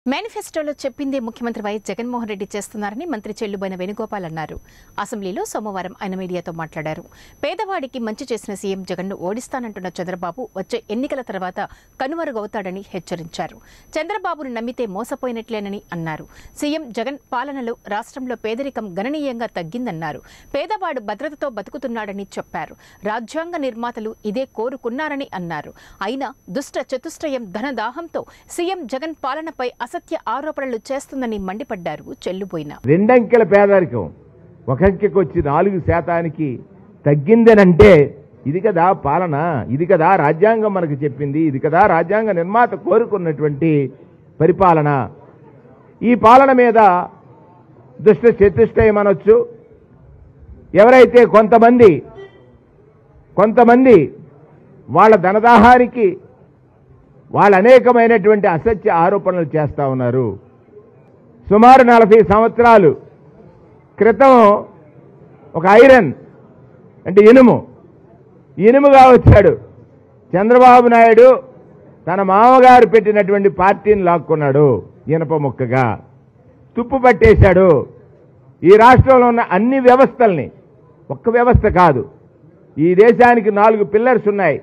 మేనిఫెస్టోలో చెప్పిందే ముఖ్యమంత్రి వైఎస్ జగన్మోహన్ రెడ్డి చేస్తున్నారని మంత్రి చెల్లుబోయిన వేణుగోపాల్ అన్నారు. అసెంబ్లీలో సోమవారం ఆయన మీడియాతో మాట్లాడారు. పేదవాడికి మంచి చేసిన సీఎం జగన్ను ఓడిస్తానంటున్న చంద్రబాబు వచ్చే ఎన్నికల తర్వాత కనుమరుగవుతాడని హెచ్చరించారు. చంద్రబాబును నమ్మితే మోసపోయినట్లేనని అన్నారు. సీఎం జగన్ పాలనలో రాష్ట్రంలో పేదరికం గణనీయంగా తగ్గిందన్నారు. పేదవాడు భద్రతతో బతుకుతున్నాడని చెప్పారు. రాజ్యాంగ నిర్మాతలు ఇదే కోరుకున్నారని అన్నారు. అయినా దుష్ట చతుష్టయం ధనదాహంతో సీఎం జగన్ పాలనపై అసత్య ఆరోపణలు చేస్తుందని మండిపడ్డారు. చెల్లుబోయిన రెండంకెల పేదరికం ఒక అంకెకి వచ్చి 4% తగ్గిందనంటే ఇది కదా పాలన, ఇది కదా రాజ్యాంగం మనకు చెప్పింది, ఇది కదా రాజ్యాంగ నిర్మాత కోరుకున్నటువంటి పరిపాలన. ఈ పాలన మీద దుష్ట చతుష్టయం అనొచ్చు. ఎవరైతే కొంతమంది వాళ్ళ ధనదాహానికి వాళ్ళు అనేకమైనటువంటి అసత్య ఆరోపణలు చేస్తూ ఉన్నారు. సుమారు 40 సంవత్సరాలు క్రితం ఒక ఐరన్ అంటే ఇనుముగా వచ్చాడు చంద్రబాబు నాయుడు. తన మామగారు పెట్టినటువంటి పార్టీని లాక్కున్నాడు, ఇనప ముక్కగా తుప్పు పట్టేశాడు. ఈ రాష్ట్రంలో ఉన్న అన్ని వ్యవస్థల్ని, ఒక్క వ్యవస్థ కాదు, ఈ దేశానికి 4 పిల్లర్స్ ఉన్నాయి.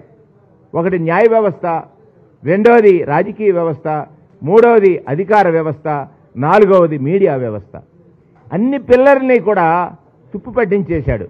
ఒకటి న్యాయ వ్యవస్థ, రెండవది రాజకీయ వ్యవస్థ, మూడవది అధికార వ్యవస్థ, నాలుగవది మీడియా వ్యవస్థ. అన్ని పిల్లర్ని కూడా తుప్పు పట్టించేశాడు.